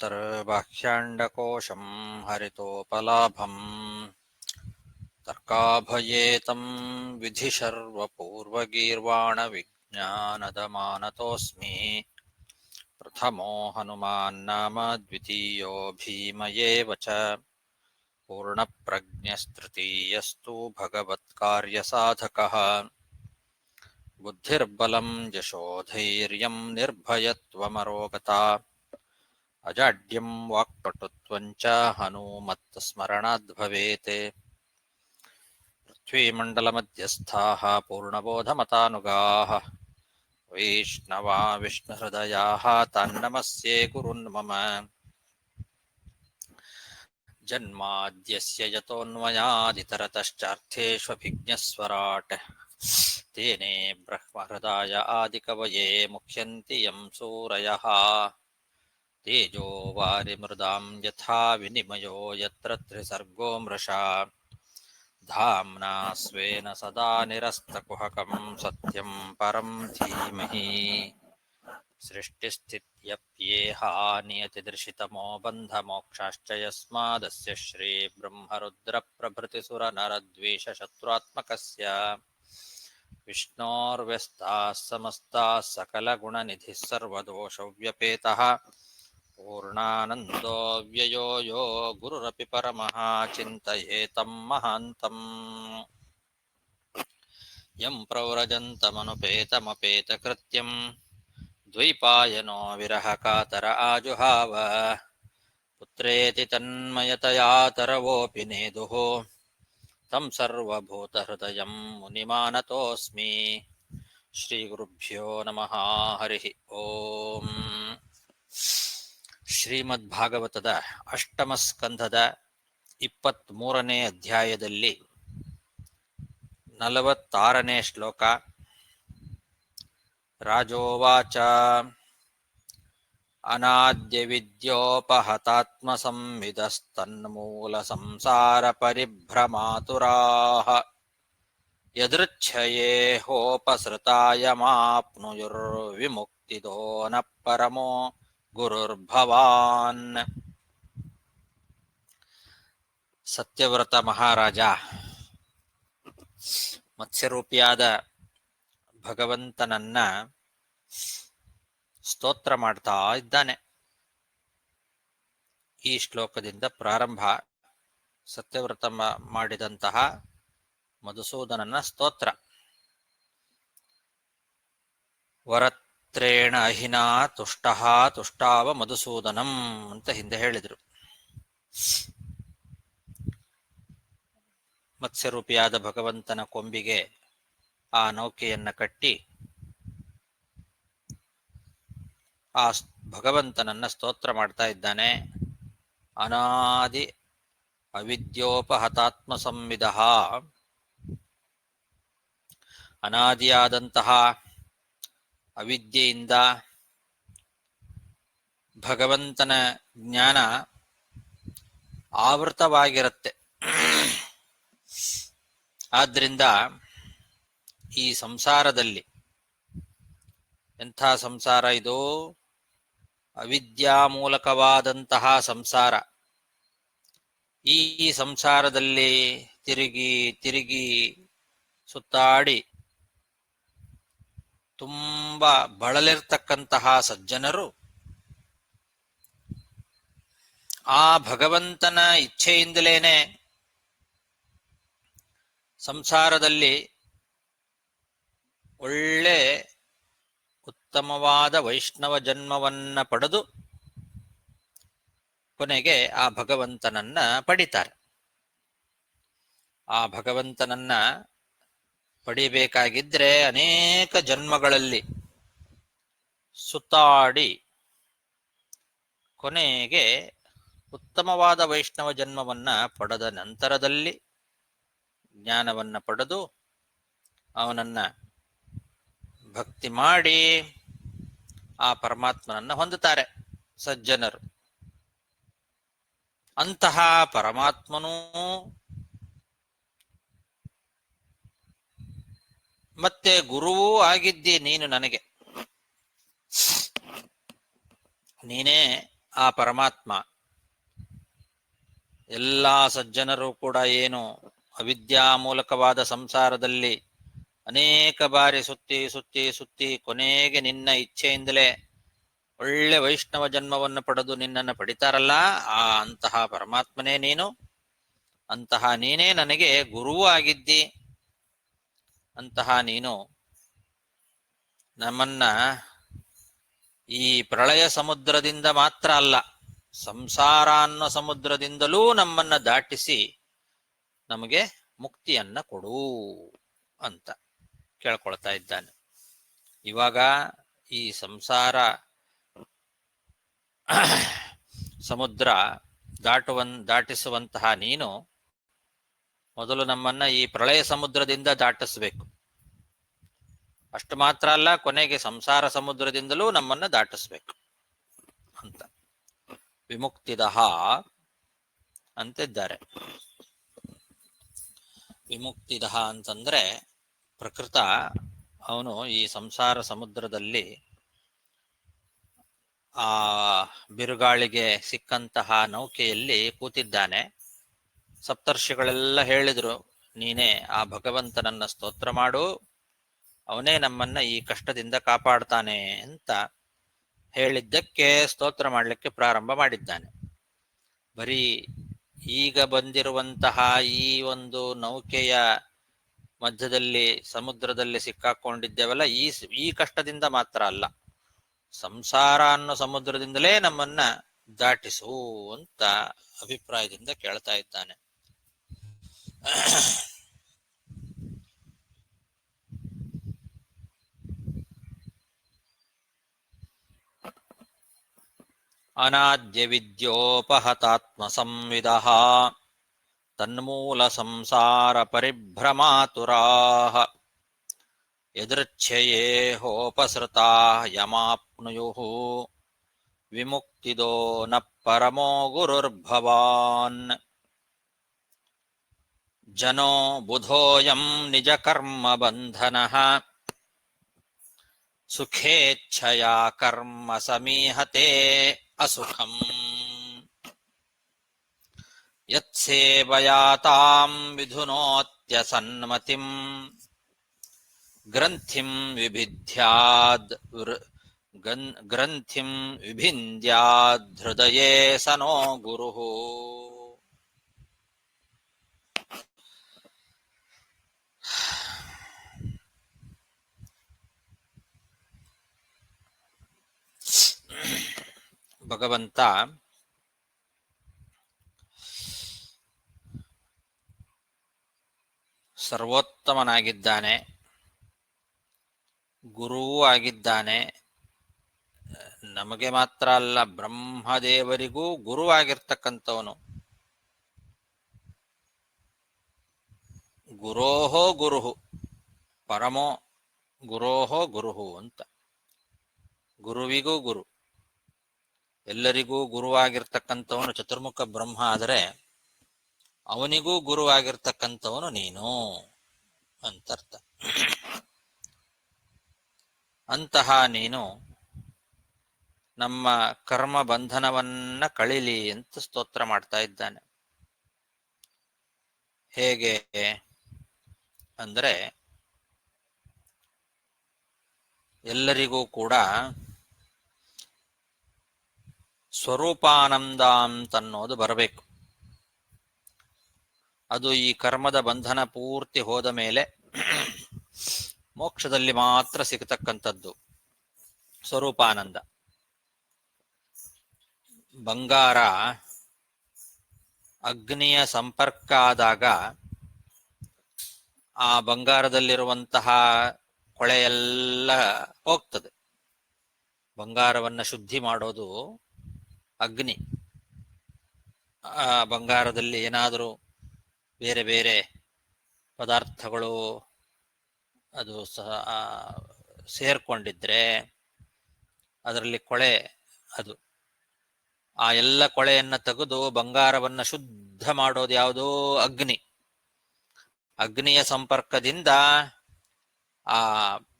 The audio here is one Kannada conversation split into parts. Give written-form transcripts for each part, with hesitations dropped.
ಅಂತರ್ಬಾಹ್ಯಾಂಡಕೋಶಂ ಹರಿತೋಪಲಾಭಂ ತರ್ಕಾಭಯೇತಂ ವಿಧಿಶರ್ವಪೂರ್ವಗೀರ್ವಾಣವಿಜ್ಞಾನದಮಾನತೋऽಸ್ಮಿ ಪ್ರಥಮೋ ಹನುಮಾನ್ನಾಮ ದ್ವಿತೀಯೋ ಭೀಮಯೇವ ಚ ಪೂರ್ಣಪ್ರಜ್ಞಸ್ತೃತೀಯಸ್ತು ಭಗವತ್ಕಾರ್ಯಸಾಧಕಃ ಬುದ್ಧಿರ್ಬಲಂ ಯಶೋಧೈರ್ಯಂ ನಿರ್ಭಯತ್ವಮರೋಗತಾ ಅಜಾಡ್ಯಂ ವಾಕ್ಪಟುತ್ವಂಚ ಹನುಮತ್ಸ್ಮರಣಾದ್ಭವೇತ್ ಪೃಥ್ವೀಮಂಡಲಮಧ್ಯಸ್ಥಾಃ ಪೂರ್ಣಬೋಧಮತಾನುಗಾಃ ವೈಷ್ಣವಾ ವಿಷ್ಣುಹೃದಯಾಃ ತಾನ್ನಮಸ್ಯೆ ಗುರುನ್ ಮಮ ಜನ್ಮಾದ್ಯಸ್ಯ ಯತೋನ್ಮಯಾದಿತರತಶ್ಚಾರ್ಥೇಷ್ವಭಿಜ್ಞಸ್ವರಾಟ್ ತೇನೇ ಬ್ರಹ್ಮಹೃದಾಯ ಆದಿಕವಯೇ ಮುಹ್ಯಂತಿ ಯಂ ಸೂರಯಃ ತೇಜೋ ವಾರಿಮೃದಾಂ ಯಥಾ ವಿನಿಮಯೋ ಯತ್ರ ತ್ರಿಸರ್ಗೋ ಮೃಷಾ ಧಾಮ್ನಾ ಸ್ವೇನ ಸದಾ ನಿರಸ್ತಕುಹಕಂ ಸತ್ಯಂ ಪರಂ ಧೀಮಹಿ ಸೃಷ್ಟಿಸ್ಥಿತ್ಯಪ್ಯೇಹಾ ನಿಯತಿದೃಶಿತಮೋ ಬಂಧಮೋಕ್ಷಾಶ್ಚ ಯಸ್ಮಾದಸ್ಯ ಶ್ರೀ ಬ್ರಹ್ಮರುದ್ರಪ್ರಭೃತಿಸುರನರದ್ವೇಷಶತ್ರುತ್ಮಕಸ್ಯ ವಿಷ್ಣೋರ್ವ್ಯಸ್ತಾಃ ಸಮಸ್ತಾಃ ಸಕಲಗುಣನಿಧಿಃ ಸರ್ವದೋಷವ್ಯಪೇತಃ ಪೂರ್ಣಾನಂದೋ ವ್ಯಯೋ ಯೋ ಗುರುರಪಿ ಪರಮಃ ಚಿಂತಯೇತಂ ಮಹಾಂತಂ ಯಂ ಪ್ರವ್ರಜन्तಮನುಪೇತಮಪೇತಕೃತ್ಯಂ ದ್ವೈಪಾಯನೋ ವಿರಹಕಾತರ ಆಜುಹಾವ ಪುತ್ರೇತಿ ತನ್ಮಯತಯಾ ತರವೋಪಿ ನೇದುಃ ತಂ ಸರ್ವಭೂತಹೃದಯಂ ಮುನಿಮಾನತೋऽಸ್ಮಿ ಶ್ರೀಗುರುಭ್ಯೋ ನಮಃ ಹರಿಃ ಓಂ. ಶ್ರೀಮದ್ಭಾಗವತದ ಅಷ್ಟಮ ಸ್ಕಂಧದ 23ನೇ ಅಧ್ಯಾಯದಲ್ಲಿ 46ನೇ ಶ್ಲೋಕ. ರಾಜೋವಾಚ ಅನಾದ್ಯ ವಿದ್ಯೋಪಹತಾತ್ಮಸಂವಿದಸ್ತನ್ಮೂಲ ಸಂಸಾರ ಪರಿಭ್ರಮಾತುರಾಃ ಯದೃಚ್ಛಯೇಹೋಪಸೃತಾಯಮಾಪ್ನುಯುರ್ವಿಮುಕ್ತಿದೋ ನ ಪರಮೋ ಗುರುರ್ಭವಾನ್. ಸತ್ಯವ್ರತ ಮಹಾರಾಜ ಮತ್ಸ್ಯರೂಪಿಯಾದ ಭಗವಂತನನ್ನ ಸ್ತೋತ್ರ ಮಾಡ್ತಾ ಇದ್ದಾನೆ. ಈ ಶ್ಲೋಕದಿಂದ ಪ್ರಾರಂಭ. ಸತ್ಯವ್ರತ ಮಾಡಿದಂತಹ ಮಧುಸೂದನನ ಸ್ತೋತ್ರ. ವರತ್ರೇಣ ಅಹಿನಾ ತುಷ್ಟಃ ತುಷ್ಟಾವ ಮಧುಸೂದನಂ ಅಂತ ಹಿಂದೆ ಹೇಳಿದರು. ಮತ್ಸ್ಯರೂಪಿಯಾದ ಭಗವಂತನ ಕೊಂಬಿಗೆ ಆ ನೌಕೆಯನ್ನ ಕಟ್ಟಿ ಆ ಭಗವಂತನನ್ನ ಸ್ತೋತ್ರ ಮಾಡ್ತಾ ಇದ್ದಾನೆ. ಅನಾದಿ ಅವಿದ್ಯೋಪಹತಾತ್ಮ ಸಂವಿಧ, ಅನಾದಿಯಾದಂತಹ ಅವಿದ್ಯೆಯಿಂದ ಭಗವಂತನ ಜ್ಞಾನ ಆವೃತವಾಗಿರುತ್ತೆ. ಆದ್ರಿಂದ ಈ ಸಂಸಾರದಲ್ಲಿ, ಎಂಥ ಸಂಸಾರ ಇದು? ಅವಿದ್ಯಾಮೂಲಕವಾದಂತಹ ಸಂಸಾರ. ಈ ಸಂಸಾರದಲ್ಲಿ ತಿರುಗಿ ತಿರುಗಿ ಸುತ್ತಾಡಿ ತುಂಬ ಬಳಲಿರ್ತಕ್ಕಂತಹ ಸಜ್ಜನರು ಆ ಭಗವಂತನ ಇಚ್ಛೆಯಿಂದಲೇನೆ ಸಂಸಾರದಲ್ಲಿ ಒಳ್ಳೆ ಉತ್ತಮವಾದ ವೈಷ್ಣವ ಜನ್ಮವನ್ನ ಪಡೆದು ಕೊನೆಗೆ ಆ ಭಗವಂತನನ್ನ ಪಡಿತಾರೆ. ಆ ಭಗವಂತನನ್ನ ಪಡಿಬೇಕಾಗಿದ್ರೆ ಅನೇಕ ಜನ್ಮಗಳಲ್ಲಿ ಸುತ್ತಾಡಿ ಕೊನೆಗೆ ಉತ್ತಮವಾದ ವೈಷ್ಣವ ಜನ್ಮವನ್ನ ಪಡೆದ ನಂತರದಲ್ಲಿ ಜ್ಞಾನವನ್ನ ಪಡೆದು ಅವನನ್ನ ಭಕ್ತಿ ಮಾಡಿ ಆ ಪರಮಾತ್ಮನನ್ನ ಹೊಂದುತ್ತಾರೆ ಸಜ್ಜನರು. ಅಂತಹ ಪರಮಾತ್ಮನೂ ಮತ್ತೆ ಗುರುವೂ ಆಗಿದ್ದಿ ನೀನು ನನಗೆ. ನೀನೇ ಆ ಪರಮಾತ್ಮ ಎಲ್ಲ ಸಜ್ಜನರು ಕೂಡ ಏನು ಅವಿದ್ಯಾ ಮೂಲಕವಾದ ಸಂಸಾರದಲ್ಲಿ ಅನೇಕ ಬಾರಿ ಸುತ್ತಿ ಸುತ್ತಿ ಸುತ್ತಿ ಕೊನೆಗೆ ನಿನ್ನ ಇಚ್ಛೆಯಿಂದಲೇ ಒಳ್ಳೆ ವೈಷ್ಣವ ಜನ್ಮವನ್ನು ಪಡೆದು ನಿನ್ನನ್ನು ಪಡಿತಾರಲ್ಲ, ಆ ಅಂತಹ ಪರಮಾತ್ಮನೇ ನೀನು. ಅಂತಹ ನೀನೇ ನನಗೆ ಗುರುವೂ ಆಗಿದ್ದಿ. ಅಂತಹ ನೀನು ನಮ್ಮನ್ನ ಈ ಪ್ರಳಯ ಸಮುದ್ರದಿಂದ ಮಾತ್ರ ಅಲ್ಲ, ಸಂಸಾರ ಅನ್ನೋ ಸಮುದ್ರದಿಂದಲೂ ನಮ್ಮನ್ನ ದಾಟಿಸಿ ನಮಗೆ ಮುಕ್ತಿಯನ್ನ ಕೊಡು ಅಂತ ಕೇಳ್ಕೊಳ್ತಾ ಇದ್ದಾನೆ. ಇವಾಗ ಈ ಸಂಸಾರ ಸಮುದ್ರ ದಾಟಿಸುವಂತಹ ನೀನು ಮೊದಲು ನಮ್ಮನ್ನ ಈ ಪ್ರಳಯ ಸಮುದ್ರದಿಂದ ದಾಟಿಸ್ಬೇಕು. ಅಷ್ಟು ಮಾತ್ರ ಅಲ್ಲ, ಕೊನೆಗೆ ಸಂಸಾರ ಸಮುದ್ರದಿಂದಲೂ ನಮ್ಮನ್ನ ದಾಟಿಸ್ಬೇಕು ಅಂತ. ವಿಮುಕ್ತಿದಹ ಅಂತಿದ್ದಾರೆ. ವಿಮುಕ್ತಿದಹ ಅಂತಂದ್ರೆ ಪ್ರಕೃತ ಅವನು ಈ ಸಂಸಾರ ಸಮುದ್ರದಲ್ಲಿ ಆ ಬಿರುಗಾಳಿಗೆ ಸಿಕ್ಕಂತಹ ನೌಕೆಯಲ್ಲಿ ಕೂತಿದ್ದಾನೆ. ಸಪ್ತರ್ಷಿಗಳೆಲ್ಲ ಹೇಳಿದ್ರು, ನೀನೇ ಆ ಭಗವಂತನನ್ನ ಸ್ತೋತ್ರ ಮಾಡು, ಅವನೇ ನಮ್ಮನ್ನ ಈ ಕಷ್ಟದಿಂದ ಕಾಪಾಡ್ತಾನೆ ಅಂತ ಹೇಳಿದ್ದಕ್ಕೆ ಸ್ತೋತ್ರ ಮಾಡಲಿಕ್ಕೆ ಪ್ರಾರಂಭ ಮಾಡಿದ್ದಾನೆ. ಬರೀ ಈಗ ಬಂದಿರುವಂತಹ ಈ ಒಂದು ನೌಕೆಯ ಮಧ್ಯದಲ್ಲಿ ಸಮುದ್ರದಲ್ಲಿ ಸಿಕ್ಕಾಕೊಂಡಿದ್ದೇವಲ್ಲ, ಈ ಕಷ್ಟದಿಂದ ಮಾತ್ರ ಅಲ್ಲ, ಸಂಸಾರ ಅನ್ನೋ ಸಮುದ್ರದಿಂದಲೇ ನಮ್ಮನ್ನ ದಾಟಿಸು ಅಂತ ಅಭಿಪ್ರಾಯದಿಂದ ಕೇಳ್ತಾ ಇದ್ದಾನೆ. ಅನಾದ್ಯ ವಿದ್ಯೋಪಹತಾತ್ಮ ಸಂವಿದಃ ತನ್ಮೂಲ ಸಂಸಾರ ಪರಿಭ್ರಮಾತುರಾಃ ಯದೃಚ್ಛಯೇಹೋಪಸೃತಾ ಯಮಾಪ್ನುಯುಃ ವಿಮುಕ್ತಿದೋ ನ ಪರಮೋ ಗುರುರ್ಭವಾನ್. ಜನೋ ಬುಧೋಯಂ ನಿಜ ಕರ್ಮ ಬಂಧನಃ ಸುಖೇಚ್ಛಯಾ ಕರ್ಮ ಸಮೀಹತೆ ಅಸುಖಂ. ಯತ್ಸೇವಯಾತಾಂ ವಿಧುನೋತ್ಯಸನ್ಮತಿಂ ಗ್ರಂಥಿಂ ವಿಭಿಂದ್ಯಾದ್ ಹೃದಯೇ ಸನೋ ಗುರುಃ. ಭಗವಂತ ಸರ್ವೋತ್ತಮನಾಗಿದ್ದಾನೆ, ಗುರುವೂ ಆಗಿದ್ದಾನೆ. ನಮಗೆ ಮಾತ್ರ ಅಲ್ಲ, ಬ್ರಹ್ಮದೇವರಿಗೂ ಗುರುವಾಗಿರ್ತಕ್ಕಂಥವನು. ಗುರೋಹೋ ಗುರುಹು ಪರಮೋ ಗುರೋಹೋ ಗುರುಹು ಅಂತ. ಗುರುವಿಗೂ ಗುರು, ಎಲ್ಲರಿಗೂ ಗುರುವಾಗಿರ್ತಕ್ಕಂಥವನು ಚತುರ್ಮುಖ ಬ್ರಹ್ಮ. ಆದರೆ ಅವನಿಗೂ ಗುರುವಾಗಿರ್ತಕ್ಕಂಥವನು ನೀನು ಅಂತರ್ಥ. ಅಂತಹ ನೀನು ನಮ್ಮ ಕರ್ಮ ಬಂಧನವನ್ನ ಕಳಿಲಿ ಅಂತ ಸ್ತೋತ್ರ ಮಾಡ್ತಾ ಇದ್ದಾನೆ. ಹೇಗೆ ಅಂದ್ರೆ, ಎಲ್ಲರಿಗೂ ಕೂಡ ಸ್ವರೂಪಾನಂದ ಅಂತನ್ನೋದು ಬರಬೇಕು. ಅದು ಈ ಕರ್ಮದ ಬಂಧನ ಪೂರ್ತಿ ಹೋದ ಮೇಲೆ ಮೋಕ್ಷದಲ್ಲಿ ಮಾತ್ರ ಸಿಗತಕ್ಕಂಥದ್ದು ಸ್ವರೂಪಾನಂದ. ಬಂಗಾರ ಅಗ್ನಿಯ ಸಂಪರ್ಕ ಆದಾಗ ಆ ಬಂಗಾರದಲ್ಲಿರುವಂತಹ ಕೊಳೆಯೆಲ್ಲ ಹೋಗ್ತದೆ. ಬಂಗಾರವನ್ನ ಶುದ್ಧಿ ಮಾಡೋದು ಅಗ್ನಿ. ಆ ಬಂಗಾರದಲ್ಲಿ ಏನಾದರೂ ಬೇರೆ ಬೇರೆ ಪದಾರ್ಥಗಳು ಅದು ಸಹ ಸೇರ್ಕೊಂಡಿದ್ರೆ ಅದರಲ್ಲಿ ಕೊಳೆ, ಅದು ಆ ಎಲ್ಲ ಕೊಳೆಯನ್ನ ತೆಗೆದು ಬಂಗಾರವನ್ನ ಶುದ್ಧ ಮಾಡೋದು ಯಾವುದೋ ಅಗ್ನಿ. ಅಗ್ನಿಯ ಸಂಪರ್ಕದಿಂದ ಆ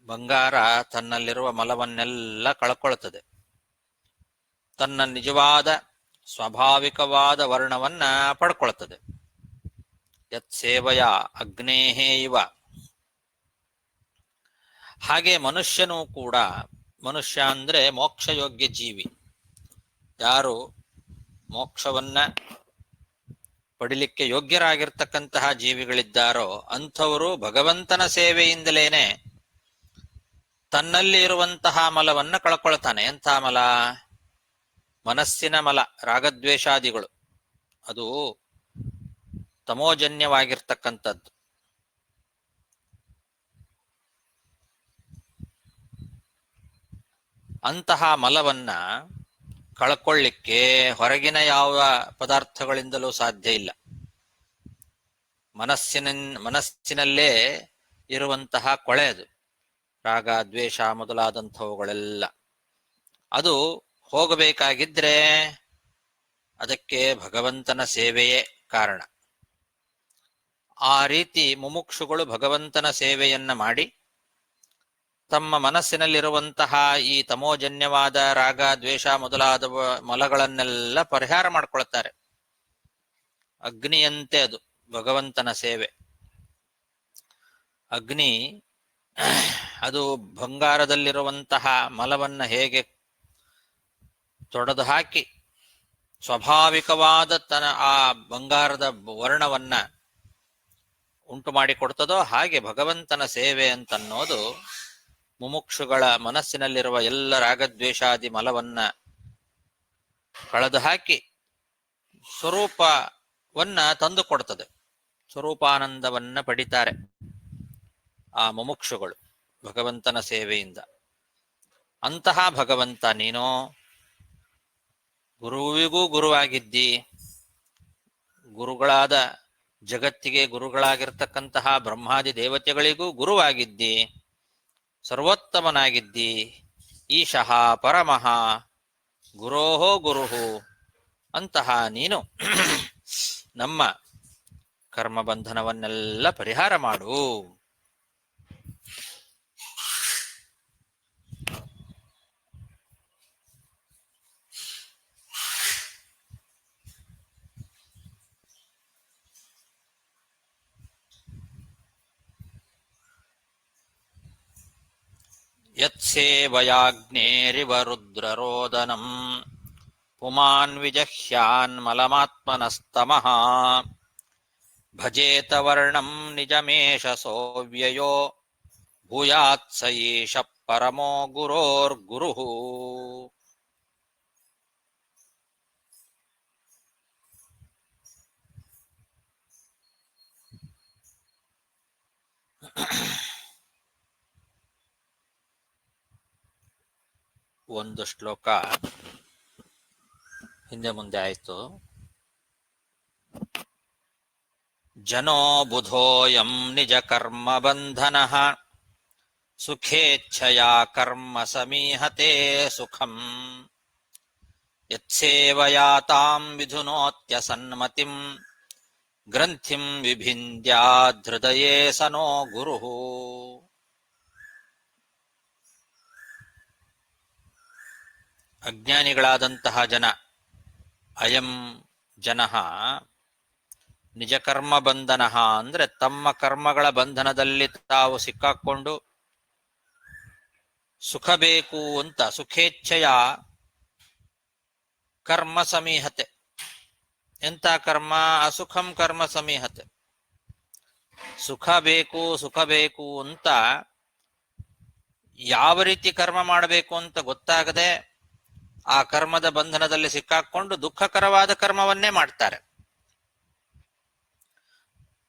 ಬಂಗಾರ ತನ್ನಲ್ಲಿರುವ ಮಲವನ್ನೆಲ್ಲ ಕಳ್ಕೊಳ್ತದೆ. ತನ್ನ ನಿಜವಾದ ಸ್ವಾಭಾವಿಕವಾದ ವರ್ಣವನ್ನ ಪಡ್ಕೊಳ್ತದೆ. ಯತ್ ಸೇವೆಯ ಅಗ್ನೇಹೇ ಇವ. ಹಾಗೆ ಮನುಷ್ಯನೂ ಕೂಡ, ಮನುಷ್ಯ ಅಂದ್ರೆ ಮೋಕ್ಷಯೋಗ್ಯ ಜೀವಿ. ಯಾರು ಮೋಕ್ಷವನ್ನ ಪಡಿಲಿಕ್ಕೆ ಯೋಗ್ಯರಾಗಿರ್ತಕ್ಕಂತಹ ಜೀವಿಗಳಿದ್ದಾರೋ ಅಂಥವರು ಭಗವಂತನ ಸೇವೆಯಿಂದಲೇನೆ ತನ್ನಲ್ಲಿ ಇರುವಂತಹ ಮಲವನ್ನ ಕಳ್ಕೊಳ್ತಾನೆ. ಎಂಥ ಮಲ? ಮನಸ್ಸಿನ ಮಲ, ರಾಗದ್ವೇಷಾದಿಗಳು. ಅದು ತಮೋಜನ್ಯವಾಗಿರ್ತಕ್ಕಂಥದ್ದು. ಅಂತಹ ಮಲವನ್ನ ಕಳ್ಕೊಳ್ಳಿಕ್ಕೆ ಹೊರಗಿನ ಯಾವ ಪದಾರ್ಥಗಳಿಂದಲೂ ಸಾಧ್ಯ ಇಲ್ಲ. ಮನಸ್ಸಿನಲ್ಲೇ ಇರುವಂತಹ ಕೊಳೆ ಅದು, ರಾಗ ದ್ವೇಷ ಮೊದಲಾದಂಥವುಗಳೆಲ್ಲ. ಅದು ಹೋಗಬೇಕಾಗಿದ್ರೆ ಅದಕ್ಕೆ ಭಗವಂತನ ಸೇವೆಯೇ ಕಾರಣ. ಆ ರೀತಿ ಮುಮುಕ್ಷುಗಳು ಭಗವಂತನ ಸೇವೆಯನ್ನ ಮಾಡಿ ತಮ್ಮ ಮನಸ್ಸಿನಲ್ಲಿರುವಂತಹ ಈ ತಮೋಜನ್ಯವಾದ ರಾಗ ದ್ವೇಷ ಮೊದಲಾದ ಮಲಗಳನ್ನೆಲ್ಲ ಪರಿಹಾರ ಮಾಡ್ಕೊಳ್ತಾರೆ. ಅಗ್ನಿಯಂತೆ ಅದು ಭಗವಂತನ ಸೇವೆ. ಅಗ್ನಿ ಅದು ಬಂಗಾರದಲ್ಲಿರುವಂತಹ ಮಲವನ್ನ ಹೇಗೆ ತೊಡೆದು ಹಾಕಿ ಸ್ವಾಭಾವಿಕವಾದ ಆ ಬಂಗಾರದ ವರ್ಣವನ್ನ ಉಂಟು ಮಾಡಿ ಕೊಡ್ತದೋ ಹಾಗೆ ಭಗವಂತನ ಸೇವೆ ಅಂತನ್ನೋದು ಮುಮುಕ್ಷುಗಳ ಮನಸ್ಸಿನಲ್ಲಿರುವ ಎಲ್ಲ ರಾಗದ್ವೇಷಾದಿ ಮಲವನ್ನ ಕಳೆದು ಹಾಕಿ ಸ್ವರೂಪವನ್ನ ತಂದು ಕೊಡ್ತದೆ. ಸ್ವರೂಪಾನಂದವನ್ನ ಪಡಿತಾರೆ ಆ ಮುಮುಕ್ಷುಗಳು ಭಗವಂತನ ಸೇವೆಯಿಂದ. ಅಂತಹ ಭಗವಂತ ನೀನೋ ಗುರುವಿಗೂ ಗುರುವಾಗಿದ್ದಿ, ಗುರುಗಳಾದ ಜಗತ್ತಿಗೆ ಗುರುಗಳಾಗಿರ್ತಕ್ಕಂತಹ ಬ್ರಹ್ಮಾದಿ ದೇವತೆಗಳಿಗೂ ಗುರುವಾಗಿದ್ದಿ, ಸರ್ವೋತ್ತಮನಾಗಿದ್ದಿ. ಈಶಃ ಪರಮಃ ಗುರೋಹೋ ಗುರುಹು. ಅಂತಹ ನೀನು ನಮ್ಮ ಕರ್ಮಬಂಧನವನ್ನೆಲ್ಲ ಪರಿಹಾರ ಮಾಡು. ಯತ್ಸೇವಯಾಗ್ನೇರಿವ ರುದ್ರರೋದನಂ ಪುಮಾನ್ ವಿಜಹ್ಯಾನ್ಮಲಮಾತ್ಮನಸ್ತಮಃ ಭಜೇತ ವರ್ಣಂ ನಿಜಮೇಶ ಸೋವ್ಯಯೋ ಭೂಯಾತ್ ಸ ಏಷ ಪರಮೋ ಗುರೋರ್ಗುರುಃ. ಒಂದು ಶ್ಲೋಕ ಹಿಂದೆ ಮುಂದೆ ಆಯಿತು. ಜನೋ ಬುಧೋಯಂ ನಿಜ ಕರ್ಮ ಬಂಧನಃ ಸುಖೇಚ್ಛಯಾ ಕರ್ಮ ಸಮೀಹತೆ ಸುಖಂ ಯತ್ಸೇವಯಾ ತಾಂ ವಿಧುನೋತ್ಯ ಸನ್ಮತಿಂ ಗ್ರಂಥಿಂ ವಿಭಿಂದ್ಯಾಧೃದಯೇ ಸನೋ ಗುರುಃ. ಅಜ್ಞಾನಿಗಳಾದಂತಹ ಜನ, ಅಯಂ ಜನಃ ನಿಜ ಕರ್ಮ ಬಂಧನಃ ಅಂದ್ರೆ ತಮ್ಮ ಕರ್ಮಗಳ ಬಂಧನದಲ್ಲಿ ತಾವು ಸಿಕ್ಕಾಕೊಂಡು ಸುಖ ಬೇಕು ಅಂತ ಸುಖೇಚ್ಛೆಯ ಕರ್ಮ ಸಮೀಹತೆ. ಎಂತ ಕರ್ಮ? ಅಸುಖಂ ಕರ್ಮ ಸಮೀಹತೆ. ಸುಖ ಬೇಕು ಅಂತ ಯಾವ ರೀತಿ ಕರ್ಮ ಮಾಡಬೇಕು ಅಂತ ಗೊತ್ತಾಗದೆ ಆ ಕರ್ಮದ ಬಂಧನದಲ್ಲಿ ಸಿಕ್ಕಾಕೊಂಡು ದುಃಖಕರವಾದ ಕರ್ಮವನ್ನೇ ಮಾಡ್ತಾರೆ.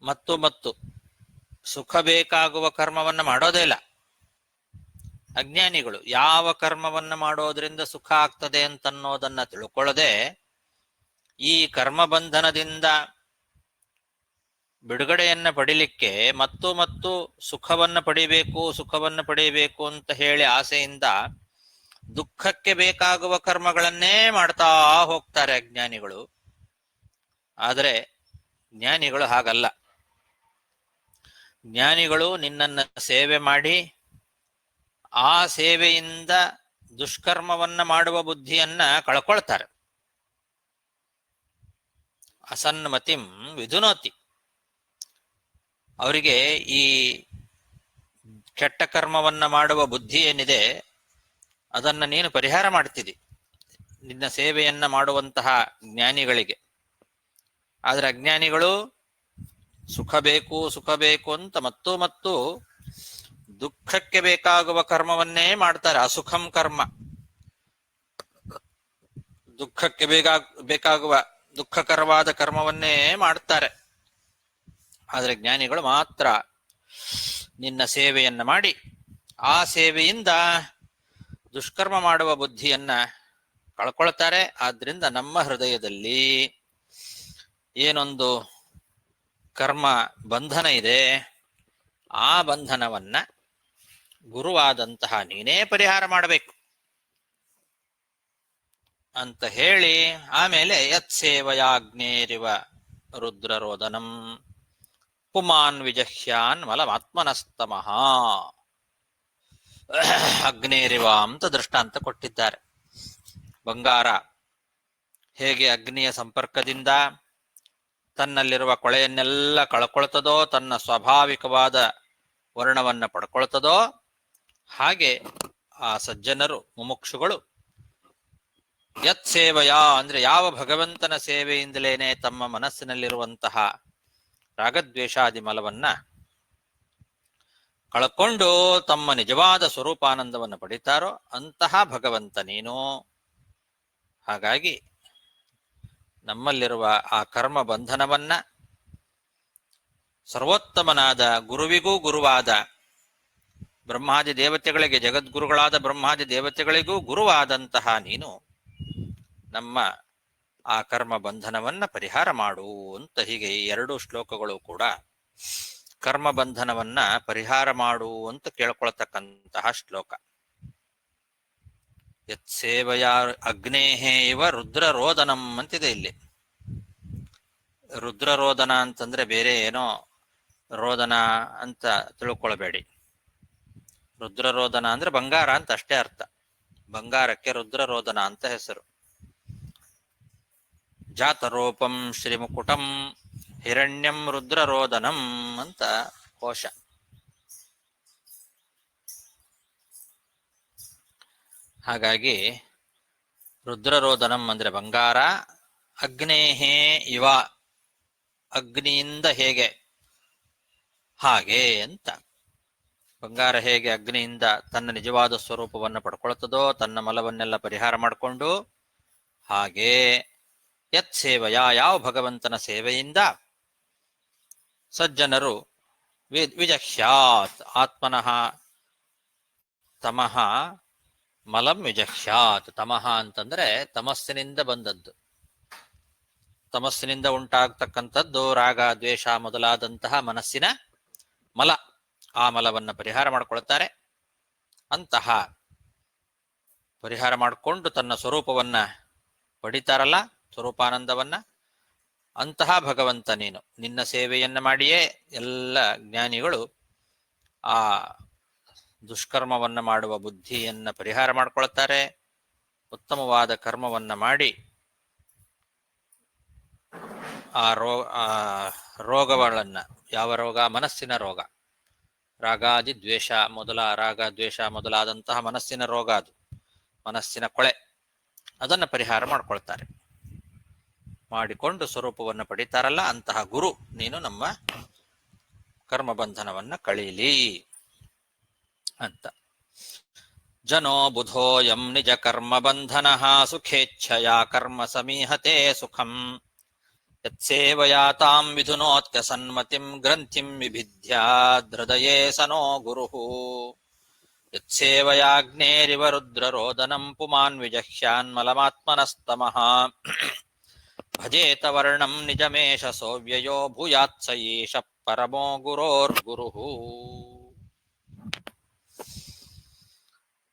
ಮತ್ತು ಸುಖ ಬೇಕಾಗುವ ಕರ್ಮವನ್ನ ಮಾಡೋದೇ ಇಲ್ಲ ಅಜ್ಞಾನಿಗಳು. ಯಾವ ಕರ್ಮವನ್ನ ಮಾಡೋದ್ರಿಂದ ಸುಖ ಆಗ್ತದೆ ಅಂತನ್ನೋದನ್ನ ತಿಳ್ಕೊಳ್ಳದೆ ಈ ಕರ್ಮ ಬಂಧನದಿಂದ ಬಿಡುಗಡೆಯನ್ನ ಪಡಿಲಿಕ್ಕೆ ಮತ್ತು ಸುಖವನ್ನ ಪಡಿಬೇಕು ಅಂತ ಹೇಳಿ ಆಸೆಯಿಂದ ದುಃಖಕ್ಕೆ ಬೇಕಾಗುವ ಕರ್ಮಗಳನ್ನೇ ಮಾಡ್ತಾ ಹೋಗ್ತಾರೆ ಅಜ್ಞಾನಿಗಳು. ಆದರೆ ಜ್ಞಾನಿಗಳು ಹಾಗಲ್ಲ. ಜ್ಞಾನಿಗಳು ನಿನ್ನನ್ನು ಸೇವೆ ಮಾಡಿ ಆ ಸೇವೆಯಿಂದ ದುಷ್ಕರ್ಮವನ್ನ ಮಾಡುವ ಬುದ್ಧಿಯನ್ನ ಕಳ್ಕೊಳ್ತಾರೆ. ಅಸನ್ಮತಿಂ ವಿಧುನೋತಿ, ಅವರಿಗೆ ಈ ಕೆಟ್ಟ ಕರ್ಮವನ್ನ ಮಾಡುವ ಬುದ್ಧಿ ಏನಿದೆ ಅದನ್ನ ನೀನು ಪರಿಹಾರ ಮಾಡ್ತಿದ್ದಿ ನಿನ್ನ ಸೇವೆಯನ್ನ ಮಾಡುವಂತಹ ಜ್ಞಾನಿಗಳಿಗೆ. ಆದ್ರೆ ಅಜ್ಞಾನಿಗಳು ಸುಖ ಬೇಕು ಸುಖ ಬೇಕು ಅಂತ ಮತ್ತು ಮತ್ತು ದುಃಖಕ್ಕೆ ಬೇಕಾಗುವ ಕರ್ಮವನ್ನೇ ಮಾಡ್ತಾರೆ. ಅಸುಖಂ ಕರ್ಮ, ದುಃಖಕ್ಕೆ ಬೇಕಾಗುವ ದುಃಖಕರವಾದ ಕರ್ಮವನ್ನೇ ಮಾಡ್ತಾರೆ. ಆದರೆ ಜ್ಞಾನಿಗಳು ಮಾತ್ರ ನಿನ್ನ ಸೇವೆಯನ್ನ ಮಾಡಿ ಆ ಸೇವೆಯಿಂದ ದುಷ್ಕರ್ಮ ಮಾಡುವ ಬುದ್ಧಿಯನ್ನ ಕಳ್ಕೊಳ್ತಾರೆ. ಆದ್ರಿಂದ ನಮ್ಮ ಹೃದಯದಲ್ಲಿ ಏನೊಂದು ಕರ್ಮ ಬಂಧನ ಇದೆ, ಆ ಬಂಧನವನ್ನ ಗುರುವಾದಂತಹ ನೀನೇ ಪರಿಹಾರ ಮಾಡಬೇಕು ಅಂತ ಹೇಳಿ ಆಮೇಲೆ ಯತ್ ಸೇವಯಾಗ್ನೇರಿವ ರುದ್ರರೋದನಂ ಪುಮಾನ್ ವಿಜಹ್ಯಾನ್ ಮಲಮಾತ್ಮನಸ್ತಮಃ, ಅಗ್ನೇರಿವ ಅಂತ ದೃಷ್ಟಾಂತ ಕೊಟ್ಟಿದ್ದಾರೆ. ಬಂಗಾರ ಹೇಗೆ ಅಗ್ನಿಯ ಸಂಪರ್ಕದಿಂದ ತನ್ನಲ್ಲಿರುವ ಕೊಳೆಯನ್ನೆಲ್ಲ ಕಳ್ಕೊಳ್ತದೋ, ತನ್ನ ಸ್ವಾಭಾವಿಕವಾದ ವರ್ಣವನ್ನ ಪಡ್ಕೊಳ್ತದೋ, ಹಾಗೆ ಆ ಸಜ್ಜನರು ಮುಮುಕ್ಷುಗಳು ಯತ್ ಸೇವೆಯ ಅಂದ್ರೆ ಯಾವ ಭಗವಂತನ ಸೇವೆಯಿಂದಲೇನೆ ತಮ್ಮ ಮನಸ್ಸಿನಲ್ಲಿರುವಂತಹ ರಾಗದ್ವೇಷಾದಿ ಮಲವನ್ನ ಕಳ್ಕೊಂಡು ತಮ್ಮ ನಿಜವಾದ ಸ್ವರೂಪಾನಂದವನ್ನು ಪಡಿತಾರೋ ಅಂತಹ ಭಗವಂತ ನೀನು. ಹಾಗಾಗಿ ನಮ್ಮಲ್ಲಿರುವ ಆ ಕರ್ಮ ಬಂಧನವನ್ನ ಸರ್ವೋತ್ತಮನಾದ ಗುರುವಿಗೂ ಗುರುವಾದ ಬ್ರಹ್ಮಾದಿ ದೇವತೆಗಳಿಗೆ, ಜಗದ್ಗುರುಗಳಾದ ಬ್ರಹ್ಮಾದಿ ದೇವತೆಗಳಿಗೂ ಗುರುವಾದಂತಹ ನೀನು ನಮ್ಮ ಆ ಕರ್ಮ ಬಂಧನವನ್ನ ಪರಿಹಾರ ಮಾಡು ಅಂತ. ಹೀಗೆ ಈ ಎರಡು ಶ್ಲೋಕಗಳು ಕೂಡ ಕರ್ಮ ಬಂಧನವನ್ನ ಪರಿಹಾರ ಮಾಡು ಅಂತ ಕೇಳ್ಕೊಳ್ತಕ್ಕಂತಹ ಶ್ಲೋಕ. ಯತ್ ಸೇವೆಯ ಅಗ್ನೇಹೇ ಇವ ರುದ್ರರೋದನಂ ಅಂತಿದೆ ಇಲ್ಲಿ. ರುದ್ರರೋದನ ಅಂತಂದ್ರೆ ಬೇರೆ ಏನೋ ರೋದನ ಅಂತ ತಿಳ್ಕೊಳ್ಬೇಡಿ. ರುದ್ರರೋದನ ಅಂದ್ರೆ ಬಂಗಾರ ಅಂತ ಅಷ್ಟೇ ಅರ್ಥ. ಬಂಗಾರಕ್ಕೆ ರುದ್ರರೋದನ ಅಂತ ಹೆಸರು. ಜಾತರೋಪಂ ಶ್ರೀಮುಕುಟಂ ಹಿರಣ್ಯಂ ರುದ್ರರೋದನಂ ಅಂತ ಕೋಶ. ಹಾಗಾಗಿ ರುದ್ರರೋದನಂ ಅಂದ್ರೆ ಬಂಗಾರ, ಅಗ್ನೇಹೇ ಇವ ಅಗ್ನಿಯಿಂದ ಹೇಗೆ ಹಾಗೆ ಅಂತ. ಬಂಗಾರ ಹೇಗೆ ಅಗ್ನಿಯಿಂದ ತನ್ನ ನಿಜವಾದ ಸ್ವರೂಪವನ್ನು ಪಡ್ಕೊಳ್ತದೋ, ತನ್ನ ಮಲವನ್ನೆಲ್ಲ ಪರಿಹಾರ ಮಾಡಿಕೊಂಡು, ಹಾಗೆ ಯತ್ ಸೇವೆಯ ಯಾವ ಭಗವಂತನ ಸೇವೆಯಿಂದ ಸಜ್ಜನರು ವಿಜಹ್ಯಾತ್ ಆತ್ಮನಃ ತಮಃ ಮಲಂ ವಿಜಹ್ಯಾತ್. ತಮಃ ಅಂತಂದ್ರೆ ತಮಸ್ಸಿನಿಂದ ಬಂದದ್ದು, ತಮಸ್ಸಿನಿಂದ ಉಂಟಾಗ್ತಕ್ಕಂಥದ್ದು ರಾಗ ದ್ವೇಷ ಮೊದಲಾದಂತಹ ಮನಸ್ಸಿನ ಮಲ. ಆ ಮಲವನ್ನು ಪರಿಹಾರ ಮಾಡಿಕೊಳ್ತಾರೆ. ಅಂತಹ ಪರಿಹಾರ ಮಾಡಿಕೊಂಡು ತನ್ನ ಸ್ವರೂಪವನ್ನ ಪಡಿತಾರಲ್ಲ, ಸ್ವರೂಪಾನಂದವನ್ನ, ಅಂತಹ ಭಗವಂತ ನೀನು. ನಿನ್ನ ಸೇವೆಯನ್ನ ಮಾಡಿಯೇ ಎಲ್ಲ ಜ್ಞಾನಿಗಳು ಆ ದುಷ್ಕರ್ಮವನ್ನ ಮಾಡುವ ಬುದ್ಧಿಯನ್ನ ಪರಿಹಾರ ಮಾಡಿಕೊಳ್ತಾರೆ. ಉತ್ತಮವಾದ ಕರ್ಮವನ್ನ ಮಾಡಿ ಆ ರೋಗಗಳನ್ನ, ಯಾವ ರೋಗ? ಮನಸ್ಸಿನ ರೋಗ, ರಾಗ ದ್ವೇಷ ಮೊದಲಾದಂತಹ ಮನಸ್ಸಿನ ರೋಗ, ಅದು ಮನಸ್ಸಿನ ಕೊಳೆ, ಅದನ್ನು ಪರಿಹಾರ ಮಾಡ್ಕೊಳ್ತಾರೆ. ಮಾಡಿಕೊಂಡು ಸ್ವರೂಪವನ್ನು ಪಡಿತಾರಲ್ಲ, ಅಂತಹ ಗುರು ನೀನು ನಮ್ಮ ಕರ್ಮಬಂಧನವನ್ನ ಕಳೀಲಿ ಅಂತ. ಜನೋ ಬುಧೋಯಂ ನಿಜ ಕರ್ಮ ಬಂಧನ ಸುಖೇಚ್ಛಯ ಕರ್ಮ ಸಮೀಹತೆ ಸುಖಂ ಯತ್ಸೇವಯಾ ತಾಂ ವಿಧುನೋತ್ಯ ಸನ್ಮತಿಂ ಗ್ರಂಥಿಂ ವಿಭಿದ್ಯಾದ್ಹೃದಯೇ ಸನೋ ಗುರುಃ ಯತ್ಸೇವಯಾಗ್ನೇರಿವ ರುದ್ರರೋದನಂ ಪುಮಾನ್ ವಿಜಹ್ಯಾನ್ಮಲಮಾತ್ಮನಸ್ತಮಃ ಭಜೇತ ವರ್ಣಂ ನಿಜಮೇಶ ಸೋವ್ಯಯೋ ಭೂಯಾತ್ ಸ ಏಷ ಪರಮೋ ಗುರೋರ್ಗುರುಃ.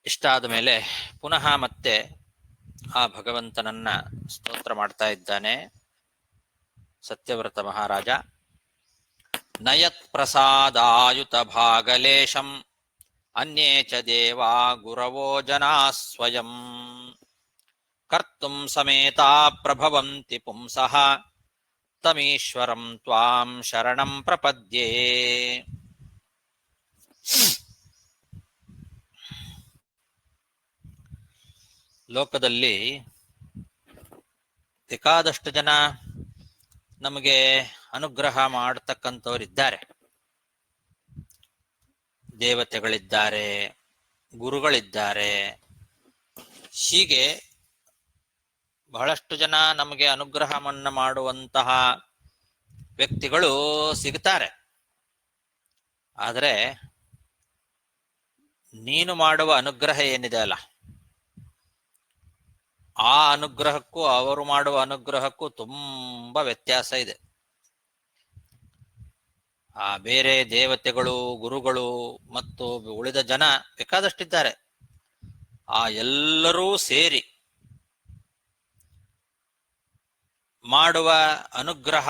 ಇಷ್ಟಾದ ಮೇಲೆ ಪುನಃ ಮತ್ತೆ ಆ ಭಗವಂತನನ್ನ ಸ್ತೋತ್ರ ಮಾಡ್ತಾ ಇದ್ದಾನೆ ಸತ್ಯವ್ರತ ಮಹಾರಾಜ. ನಯತ್ ಪ್ರಸಾದಾಯುತ ಭಾಗಲೇಶಂ ಅನ್ಯೇ ಚ ದೇವಾ ಗುರವೋ ಜನಾ ಸ್ವಯಂ ಕರ್ತುಂ ಸಮೇತಾ ಪ್ರಭವಂತಿ ಪುಂಸಃ ತಮೀಶ್ವರಂ ತ್ವಾಂ ಶರಣಂ ಪ್ರಪದ್ಯೆ. ಲೋಕದಲ್ಲಿ ಬೇಕಾದಷ್ಟು ಜನ ನಮಗೆ ಅನುಗ್ರಹ ಮಾಡತಕ್ಕಂಥವರಿದ್ದಾರೆ. ದೇವತೆಗಳಿದ್ದಾರೆ, ಗುರುಗಳಿದ್ದಾರೆ, ಹೀಗೆ ಬಹಳಷ್ಟು ಜನ ನಮಗೆ ಅನುಗ್ರಹವನ್ನು ಮಾಡುವಂತಹ ವ್ಯಕ್ತಿಗಳು ಸಿಗ್ತಾರೆ. ಆದರೆ ನೀನು ಮಾಡುವ ಅನುಗ್ರಹ ಏನಿದೆ ಅಲ್ಲ, ಆ ಅನುಗ್ರಹಕ್ಕೂ ಅವರು ಮಾಡುವ ಅನುಗ್ರಹಕ್ಕೂ ತುಂಬಾ ವ್ಯತ್ಯಾಸ ಇದೆ. ಆ ಬೇರೆ ದೇವತೆಗಳು, ಗುರುಗಳು ಮತ್ತು ಉಳಿದ ಜನ ಬೇಕಾದಷ್ಟಿದ್ದಾರೆ. ಆ ಎಲ್ಲರೂ ಸೇರಿ ಮಾಡುವ ಅನುಗ್ರಹ,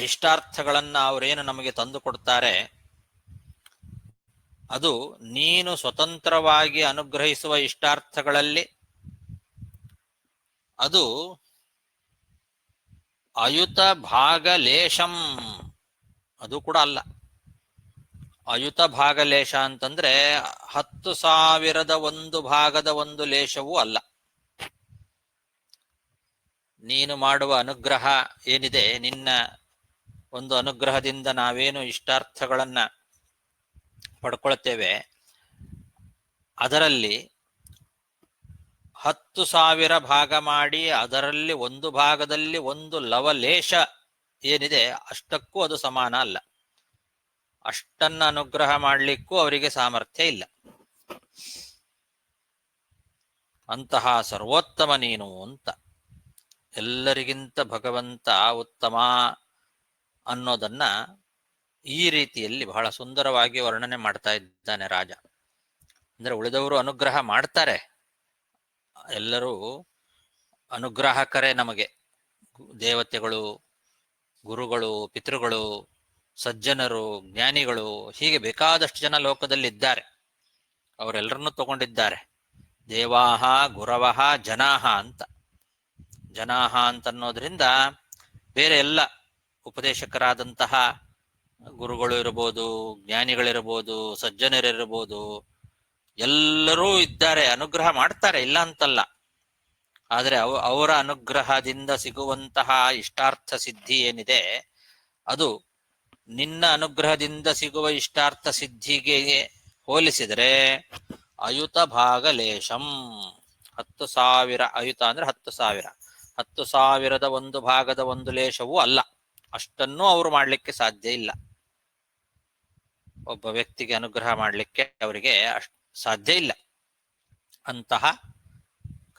ಇಷ್ಟಾರ್ಥಗಳನ್ನ ಅವರೇನು ನಮಗೆ ತಂದು ಕೊಡ್ತಾರೆ, ಅದು ನೀನು ಸ್ವತಂತ್ರವಾಗಿ ಅನುಗ್ರಹಿಸುವ ಇಷ್ಟಾರ್ಥಗಳಲ್ಲಿ ಅದು ಅಯುತ ಭಾಗಲೇಶಂ, ಅದು ಕೂಡ ಅಲ್ಲ. ಅಯುತ ಭಾಗಲೇಶ ಅಂತಂದ್ರೆ 10,000 ಭಾಗದ ಒಂದು ಲೇಶವೂ ಅಲ್ಲ. ನೀನು ಮಾಡುವ ಅನುಗ್ರಹ ಏನಿದೆ, ನಿನ್ನ ಒಂದು ಅನುಗ್ರಹದಿಂದ ನಾವೇನು ಇಷ್ಟಾರ್ಥಗಳನ್ನ ಪಡ್ಕೊಳ್ತೇವೆ, ಅದರಲ್ಲಿ 10,000 ಭಾಗ ಮಾಡಿ ಅದರಲ್ಲಿ ಒಂದು ಭಾಗದಲ್ಲಿ ಒಂದು ಲವಲೇಶ ಏನಿದೆ ಅಷ್ಟಕ್ಕೂ ಅದು ಸಮಾನ ಅಲ್ಲ. ಅಷ್ಟನ್ನ ಅನುಗ್ರಹ ಮಾಡಲಿಕ್ಕೂ ಅವರಿಗೆ ಸಾಮರ್ಥ್ಯ ಇಲ್ಲ. ಅಂತಹ ಸರ್ವೋತ್ತಮ ನೀನು ಅಂತ, ಎಲ್ಲರಿಗಿಂತ ಭಗವಂತ ಉತ್ತಮ ಅನ್ನೋದನ್ನ ಈ ರೀತಿಯಲ್ಲಿ ಬಹಳ ಸುಂದರವಾಗಿ ವರ್ಣನೆ ಮಾಡ್ತಾ ಇದ್ದಾನೆ ರಾಜ. ಅಂದ್ರೆ ಉಳಿದವರು ಅನುಗ್ರಹ ಮಾಡ್ತಾರೆ, ಎಲ್ಲರೂ ಅನುಗ್ರಾಹಕರೇ ನಮಗೆ. ದೇವತೆಗಳು, ಗುರುಗಳು, ಪಿತೃಗಳು, ಸಜ್ಜನರು, ಜ್ಞಾನಿಗಳು, ಹೀಗೆ ಬೇಕಾದಷ್ಟು ಜನ ಲೋಕದಲ್ಲಿ ಇದ್ದಾರೆ. ಅವರೆಲ್ಲರನ್ನೂ ತಗೊಂಡಿದ್ದಾರೆ. ದೇವಾಹ ಗುರವಃ ಜನಾಹ ಅಂತ. ಜನಾಹ ಅಂತನ್ನೋದ್ರಿಂದ ಬೇರೆ ಎಲ್ಲ ಉಪದೇಶಕರಾದಂತಹ ಗುರುಗಳು ಇರಬಹುದು, ಜ್ಞಾನಿಗಳಿರಬಹುದು, ಸಜ್ಜನರಿರಬಹುದು, ಎಲ್ಲರೂ ಇದ್ದಾರೆ, ಅನುಗ್ರಹ ಮಾಡ್ತಾರೆ, ಇಲ್ಲ ಅಂತಲ್ಲ. ಆದರೆ ಅವರ ಅನುಗ್ರಹದಿಂದ ಸಿಗುವಂತಹ ಇಷ್ಟಾರ್ಥ ಸಿದ್ಧಿ ಏನಿದೆ, ಅದು ನಿನ್ನ ಅನುಗ್ರಹದಿಂದ ಸಿಗುವ ಇಷ್ಟಾರ್ಥ ಸಿದ್ಧಿಗೆ ಹೋಲಿಸಿದರೆ ಅಯುತ ಭಾಗಲೇಶಂ. 10,000 ಅಯುತ ಅಂದ್ರೆ 10,000, 10,000 ಒಂದು ಭಾಗದ ಒಂದು ಲೇಶವೂ ಅಲ್ಲ. ಅಷ್ಟನ್ನೂ ಅವರು ಮಾಡ್ಲಿಕ್ಕೆ ಸಾಧ್ಯ ಇಲ್ಲ. ಒಬ್ಬ ವ್ಯಕ್ತಿಗೆ ಅನುಗ್ರಹ ಮಾಡಲಿಕ್ಕೆ ಅವರಿಗೆ ಸಾಧ್ಯ ಇಲ್ಲ. ಅಂತಹ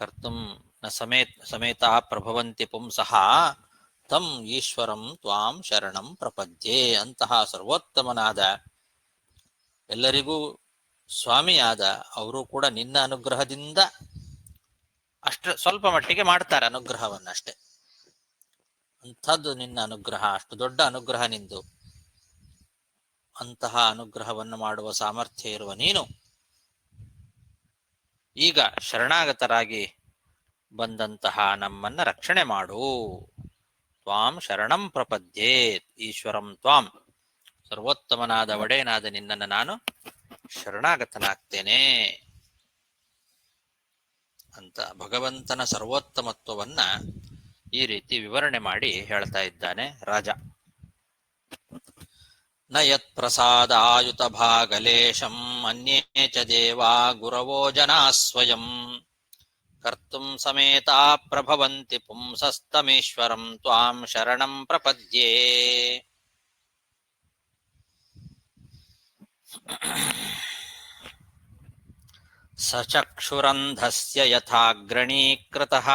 ಕರ್ತುಂ ನ ಸಮೇತ ಪ್ರಭವಂತಿ ಪುಂಸಃ ತಂ ಈಶ್ವರಂ ತ್ವಾಂ ಶರಣಂ ಪ್ರಪದ್ಯೆ. ಅಂತಹ ಸರ್ವೋತ್ತಮನಾದ, ಎಲ್ಲರಿಗೂ ಸ್ವಾಮಿಯಾದ ಅವರು ಕೂಡ ನಿನ್ನ ಅನುಗ್ರಹದಿಂದ ಸ್ವಲ್ಪ ಮಟ್ಟಿಗೆ ಮಾಡ್ತಾರೆ ಅನುಗ್ರಹವನ್ನಷ್ಟೇ. ಅಂಥದ್ದು ನಿನ್ನ ಅನುಗ್ರಹ, ಅಷ್ಟು ದೊಡ್ಡ ಅನುಗ್ರಹ ನಿಂದು. ಅಂತಹ ಅನುಗ್ರಹವನ್ನು ಮಾಡುವ ಸಾಮರ್ಥ್ಯ ಇರುವ ನೀನು ಈಗ ಶರಣಾಗತರಾಗಿ ಬಂದಂತಹ ನಮ್ಮನ್ನ ರಕ್ಷಣೆ ಮಾಡು. ತ್ವಾಂ ಶರಣಂ ಪ್ರಪದ್ಯೆ, ಈಶ್ವರಂ ತ್ವಾಂ, ಸರ್ವೋತ್ತಮನಾದ ಒಡೆಯನಾದ ನಿನ್ನನ್ನು ನಾನು ಶರಣಾಗತನಾಗ್ತೇನೆ ಅಂತ ಭಗವಂತನ ಸರ್ವೋತ್ತಮತ್ವವನ್ನ ಈ ರೀತಿ ವಿವರಣೆ ಮಾಡಿ ಹೇಳ್ತಾ ಇದ್ದಾನೆ ರಾಜ. ನ ಯತ್ ಪ್ರಸಾದಾಯುತ ಭಾಗಲೇಶಂ ಅನ್ಯೇ ಚ ದೇವಾ ಗುರವೋ ಜನಾ ಸ್ವಯಂ ಕರ್ತುಂ ಸಮೇತಾ ಪ್ರಭವಂತಿ ಪುಂಸಸ್ತಮೀಶ್ವರಂ ತ್ವಾಂ ಶರಣಂ ಪ್ರಪದ್ಯೆ. ಸಚಕ್ಷುರಂಧಸ್ಯ ಯಥಾಗ್ರಣೀಕೃತಃ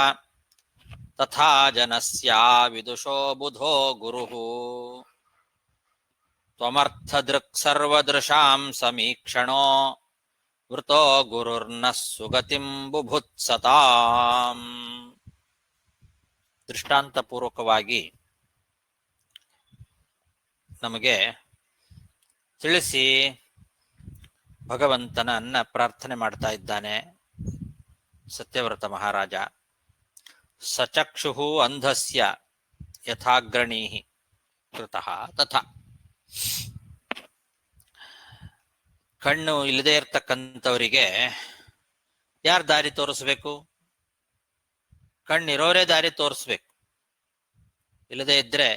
ತಥಾ ಜನಸ್ಯಾ ವಿದುಷೋ ಬುಧೋ ಗುರುಃ ತ್ವಮರ್ಥದೃಕ್ ಸರ್ವದೃಶಾಂ ಸಮೀಕ್ಷಣೋ ವೃತೋ ಗುರುರ್ನಃ ಸುಗತಿಂ ಬುಭುತ್ಸತಾಂ. ದೃಷ್ಟಾಂತಪೂರ್ವಕವಾಗಿ ನಮಗೆ ತಿಳಿಸಿ ಭಗವಂತನನ್ನ ಪ್ರಾರ್ಥನೆ ಮಾಡ್ತಾ ಇದ್ದಾನೆ ಸತ್ಯವ್ರತ ಮಹಾರಾಜ. ಸಚಕ್ಷು ಅಂಧಸ್ಯ ಯಥಾಗ್ರಣೀ ಕೃತಃ ತಥಾ. ಕಣ್ಣು ಇಲ್ಲದೆ ಇರ್ತಕ್ಕಂಥವರಿಗೆ ಯಾರು ದಾರಿ ತೋರಿಸ್ಬೇಕು? ಕಣ್ಣಿರೋರೇ ದಾರಿ ತೋರಿಸ್ಬೇಕು. ಇಲ್ಲದೆ ಇದ್ರೆ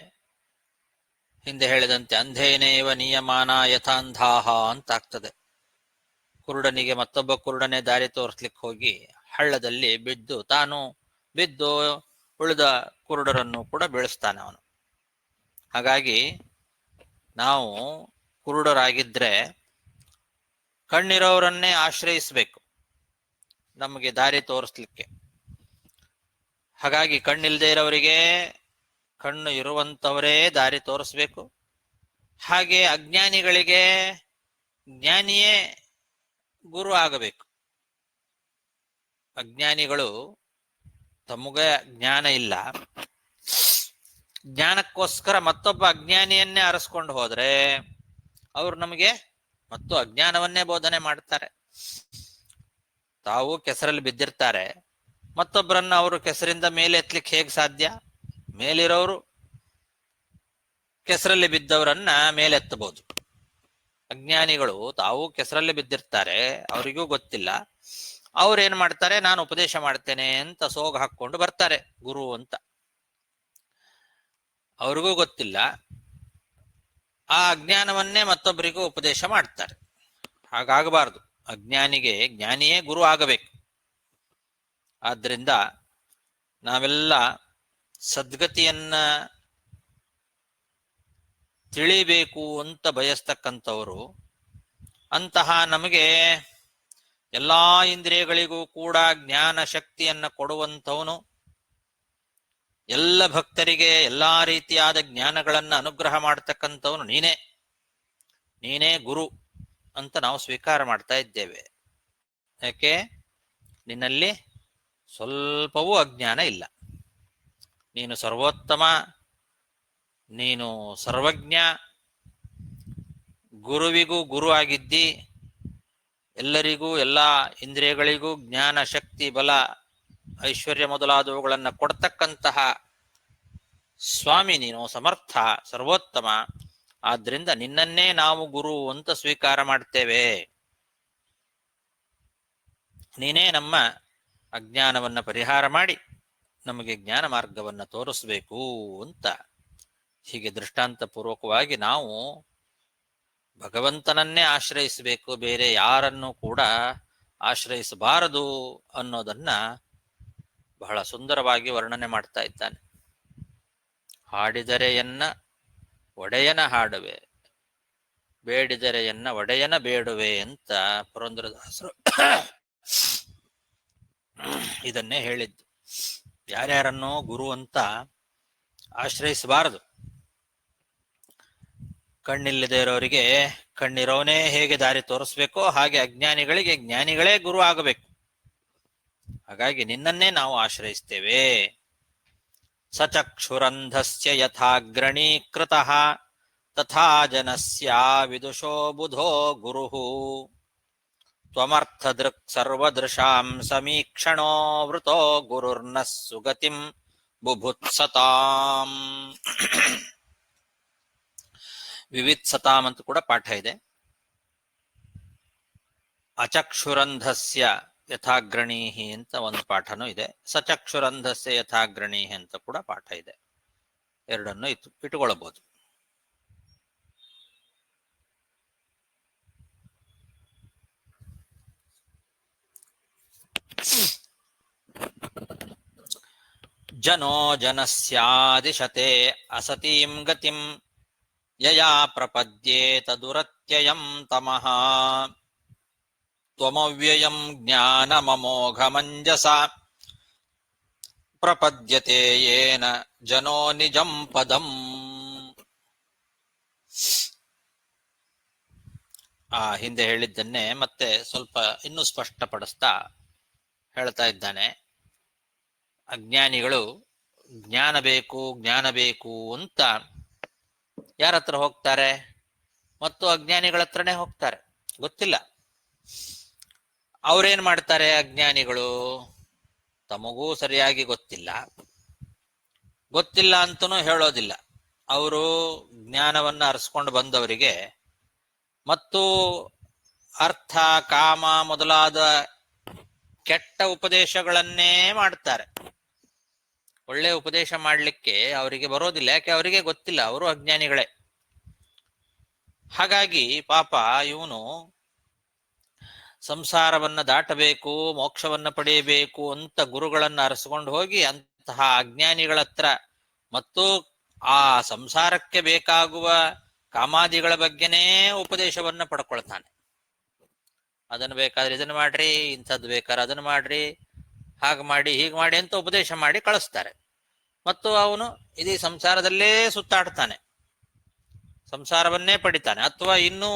ಹಿಂದೆ ಹೇಳಿದಂತೆ ಅಂಧೇನೇವ ನಿಯಮಾನ ಯಥಾಂಧಾಹ ಅಂತ ಆಗ್ತದೆ. ಕುರುಡನಿಗೆ ಮತ್ತೊಬ್ಬ ಕುರುಡನೇ ದಾರಿ ತೋರಿಸ್ಲಿಕ್ಕೆ ಹೋಗಿ ಹಳ್ಳದಲ್ಲಿ ತಾನು ಬಿದ್ದು ಉಳಿದ ಕುರುಡರನ್ನು ಕೂಡ ಬೀಳಿಸ್ತಾನೆ ಅವನು. ಹಾಗಾಗಿ ನಾವು ಕುರುಡರಾಗಿದ್ರೆ ಕಣ್ಣಿರೋರನ್ನೇ ಆಶ್ರಯಿಸಬೇಕು ನಮಗೆ ದಾರಿ ತೋರಿಸ್ಲಿಕ್ಕೆ. ಹಾಗಾಗಿ ಕಣ್ಣಿಲ್ದೇ ಇರೋವರಿಗೆ ಕಣ್ಣು ಇರುವಂತವರೇ ದಾರಿ ತೋರಿಸ್ಬೇಕು. ಹಾಗೆ ಅಜ್ಞಾನಿಗಳಿಗೆ ಜ್ಞಾನಿಯೇ ಗುರು ಆಗಬೇಕು. ಅಜ್ಞಾನಿಗಳು ತಮಗೆ ಜ್ಞಾನ ಇಲ್ಲ, ಜ್ಞಾನಕ್ಕೋಸ್ಕರ ಮತ್ತೊಬ್ಬ ಅಜ್ಞಾನಿಯನ್ನೇ ಅರಸ್ಕೊಂಡು ಹೋದ್ರೆ ಅವರು ನಮಗೆ ಮತ್ತು ಅಜ್ಞಾನವನ್ನೇ ಬೋಧನೆ ಮಾಡ್ತಾರೆ. ತಾವು ಕೆಸರಲ್ಲಿ ಬಿದ್ದಿರ್ತಾರೆ, ಮತ್ತೊಬ್ಬರನ್ನ ಅವರು ಕೆಸರಿಂದ ಮೇಲೆ ಎತ್ತಲಿಕ್ಕೆ ಹೇಗೆ ಸಾಧ್ಯ? ಮೇಲಿರೋರು ಕೆಸರಲ್ಲಿ ಬಿದ್ದವರನ್ನ ಮೇಲೆತ್ತಬಹುದು. ಅಜ್ಞಾನಿಗಳು ತಾವು ಕೆಸರಲ್ಲಿ ಬಿದ್ದಿರ್ತಾರೆ, ಅವರಿಗೂ ಗೊತ್ತಿಲ್ಲ. ಅವ್ರೇನ್ ಮಾಡ್ತಾರೆ, ನಾನು ಉಪದೇಶ ಮಾಡ್ತೇನೆ ಅಂತ ಸೋಗ ಹಾಕೊಂಡು ಬರ್ತಾರೆ ಗುರು ಅಂತ. ಅವ್ರಿಗೂ ಗೊತ್ತಿಲ್ಲ, ಆ ಅಜ್ಞಾನವನ್ನೇ ಮತ್ತೊಬ್ಬರಿಗೂ ಉಪದೇಶ ಮಾಡ್ತಾರೆ. ಹಾಗಾಗಬಾರದು. ಅಜ್ಞಾನಿಗೆ ಜ್ಞಾನಿಯೇ ಗುರು ಆಗಬೇಕು. ಆದ್ರಿಂದ ನಾವೆಲ್ಲ ಸದ್ಗತಿಯನ್ನ ತಿಳಿಬೇಕು ಅಂತ ಬಯಸ್ತಕ್ಕಂಥವರು, ಅಂತಹ ನಮಗೆ ಎಲ್ಲಾ ಇಂದ್ರಿಯಗಳಿಗೂ ಕೂಡ ಜ್ಞಾನ ಶಕ್ತಿಯನ್ನ ಕೊಡುವಂಥವನು, ಎಲ್ಲ ಭಕ್ತರಿಗೆ ಎಲ್ಲಾ ರೀತಿಯಾದ ಜ್ಞಾನಗಳನ್ನ ಅನುಗ್ರಹ ಮಾಡತಕ್ಕಂಥವನು ನೀನೇ ಗುರು ಅಂತ ನಾವು ಸ್ವೀಕಾರ ಮಾಡ್ತಾ ಇದ್ದೇವೆ. ಯಾಕೆ? ನಿನ್ನಲ್ಲಿ ಸ್ವಲ್ಪವೂ ಅಜ್ಞಾನ ಇಲ್ಲ. ನೀನು ಸರ್ವೋತ್ತಮ, ನೀನು ಸರ್ವಜ್ಞ, ಗುರುವಿಗೂ ಗುರು ಆಗಿದ್ದಿ, ಎಲ್ಲರಿಗೂ ಎಲ್ಲ ಇಂದ್ರಿಯಗಳಿಗೂ ಜ್ಞಾನ ಶಕ್ತಿ ಬಲ ಐಶ್ವರ್ಯ ಮೊದಲಾದವುಗಳನ್ನು ಕೊಡ್ತಕ್ಕಂತಹ ಸ್ವಾಮಿ ನೀನು, ಸಮರ್ಥ, ಸರ್ವೋತ್ತಮ. ಆದ್ರಿಂದ ನಿನ್ನನ್ನೇ ನಾವು ಗುರು ಅಂತ ಸ್ವೀಕಾರ ಮಾಡ್ತೇವೆ. ನೀನೇ ನಮ್ಮ ಅಜ್ಞಾನವನ್ನ ಪರಿಹಾರ ಮಾಡಿ ನಮಗೆ ಜ್ಞಾನ ಮಾರ್ಗವನ್ನ ತೋರಿಸ್ಬೇಕು ಅಂತ ಹೀಗೆ ದೃಷ್ಟಾಂತ ಪೂರ್ವಕವಾಗಿ ನಾವು ಭಗವಂತನನ್ನೇ ಆಶ್ರಯಿಸಬೇಕು, ಬೇರೆ ಯಾರನ್ನು ಕೂಡ ಆಶ್ರಯಿಸಬಾರದು ಅನ್ನೋದನ್ನ ಬಹಳ ಸುಂದರವಾಗಿ ವರ್ಣನೆ ಮಾಡ್ತಾ ಇದ್ದಾನೆ. ಹಾಡಿದರೆಯನ್ನ ಒಡೆಯನ ಹಾಡುವೆ, ಬೇಡಿದರೆಯನ್ನ ಒಡೆಯನ ಬೇಡುವೆ ಅಂತ ಪುರಂದರದಾಸರು ಇದನ್ನೇ ಹೇಳಿದ್ದು. ಯಾರ್ಯಾರನ್ನೋ ಗುರು ಅಂತ ಆಶ್ರಯಿಸಬಾರದು. ಕಣ್ಣಿಲ್ಲದೆ ಇರೋರಿಗೆ ಕಣ್ಣಿರೋನೇ ಹೇಗೆ ದಾರಿ ತೋರಿಸ್ಬೇಕೋ ಹಾಗೆ ಅಜ್ಞಾನಿಗಳಿಗೆ ಜ್ಞಾನಿಗಳೇ ಗುರು ಆಗಬೇಕು. ಹಾಗಾಗಿ ನಿನ್ನನ್ನೇ ನಾವು ಆಶ್ರಯಿಸ್ತೇವೆ. ಸಚಕ್ಷುರಂಧಸ್ಯ ಯಥಾಗ್ರಣೀಕೃತಃ ತಥಾ ಜನಸ್ಯ ವಿದುಷೋ ಬುಧೋ ಗುರುಃ ತ್ವಮರ್ಥದೃಕ್ ಸರ್ವದೃಶಾಂ ಸಮೀಕ್ಷಣೋ ವೃತೋ ಗುರುರ್ನ ಸುಗತಿಂ ಬುಭುತ್ಸತಾಂ. ವಿವಿತ್ಸತಾಂ ಅಂತ ಕೂಡ ಪಾಠ ಇದೆ. ಅಚಕ್ಷುರಂಧಸ್ಯ ಯಥಾಗ್ರಣೀಹಿ ಅಂತ ಒಂದು ಪಾಠನೂ ಇದೆ. ಸಚಕ್ಷುರಂಧಸ್ಯ ಯಥಾಗ್ರಣೀಹಿ ಅಂತ ಕೂಡ ಪಾಠ ಇದೆ. ಎರಡನ್ನು ಇಟ್ಟುಕೊಳ್ಳಬಹುದು. ಜನೋ ಜನಸ್ಯಾದಿಶತೆ ಅಸತೀಂ ಗತಿಂ ಯಯಾ ಪ್ರಪದ್ಯೇತ ದುರತ್ಯಯಂ ತಮಃ ತ್ವಮವ್ಯಯಂ ಜ್ಞಾನಮಮೋಘಮಂಜಸಾ ಪ್ರಪದ್ಯತೆ ಯೇನ ಜನೋ ನಿಜಂ ಪದಂ. ಹಿಂದೆ ಹೇಳಿದ್ದನ್ನೇ ಮತ್ತೆ ಸ್ವಲ್ಪ ಇನ್ನೂ ಸ್ಪಷ್ಟಪಡಿಸ್ತಾ ಹೇಳ್ತಾ ಇದ್ದಾನೆ. ಅಜ್ಞಾನಿಗಳು ಜ್ಞಾನ ಬೇಕು ಅಂತ ಯಾರ ಹತ್ರ ಹೋಗ್ತಾರೆ? ಮತ್ತು ಅಜ್ಞಾನಿಗಳ ಹತ್ರನೇ ಹೋಗ್ತಾರೆ. ಗೊತ್ತಿಲ್ಲ. ಅವ್ರೇನ್ ಮಾಡ್ತಾರೆ ಅಜ್ಞಾನಿಗಳು? ತಮಗೂ ಸರಿಯಾಗಿ ಗೊತ್ತಿಲ್ಲ, ಗೊತ್ತಿಲ್ಲ ಅಂತನೂ ಹೇಳೋದಿಲ್ಲ. ಅವರು ಜ್ಞಾನವನ್ನ ಅರಸ್ಕೊಂಡು ಬಂದವರಿಗೆ ಮತ್ತು ಅರ್ಥ ಕಾಮ ಮೊದಲಾದ ಕೆಟ್ಟ ಉಪದೇಶಗಳನ್ನೇ ಮಾಡ್ತಾರೆ. ಒಳ್ಳೆ ಉಪದೇಶ ಮಾಡಲಿಕ್ಕೆ ಅವರಿಗೆ ಬರೋದಿಲ್ಲ. ಯಾಕೆ? ಅವರಿಗೆ ಗೊತ್ತಿಲ್ಲ, ಅವರು ಅಜ್ಞಾನಿಗಳೇ. ಹಾಗಾಗಿ ಪಾಪ ಇವನು ಸಂಸಾರವನ್ನ ದಾಟಬೇಕು, ಮೋಕ್ಷವನ್ನ ಪಡೆಯಬೇಕು ಅಂತ ಗುರುಗಳನ್ನ ಅರಸ್ಕೊಂಡು ಹೋಗಿ ಅಂತಹ ಅಜ್ಞಾನಿಗಳ ಹತ್ರ ಮತ್ತು ಆ ಸಂಸಾರಕ್ಕೆ ಬೇಕಾಗುವ ಕಾಮಾದಿಗಳ ಬಗ್ಗೆನೇ ಉಪದೇಶವನ್ನ ಪಡ್ಕೊಳ್ತಾನೆ. ಅದನ್ನು ಬೇಕಾದ್ರೆ ಇದನ್ನು ಮಾಡ್ರಿ, ಇಂಥದ್ದು ಬೇಕಾದ್ರೆ ಅದನ್ನು ಮಾಡ್ರಿ, ಹಾಗೆ ಮಾಡಿ ಹೀಗೆ ಮಾಡಿ ಅಂತ ಉಪದೇಶ ಮಾಡಿ ಕಳಿಸ್ತಾರೆ. ಮತ್ತು ಅವನು ಇದೀ ಸಂಸಾರದಲ್ಲೇ ಸುತ್ತಾಡ್ತಾನೆ, ಸಂಸಾರವನ್ನೇ ಪಡಿತಾನೆ. ಅಥವಾ ಇನ್ನೂ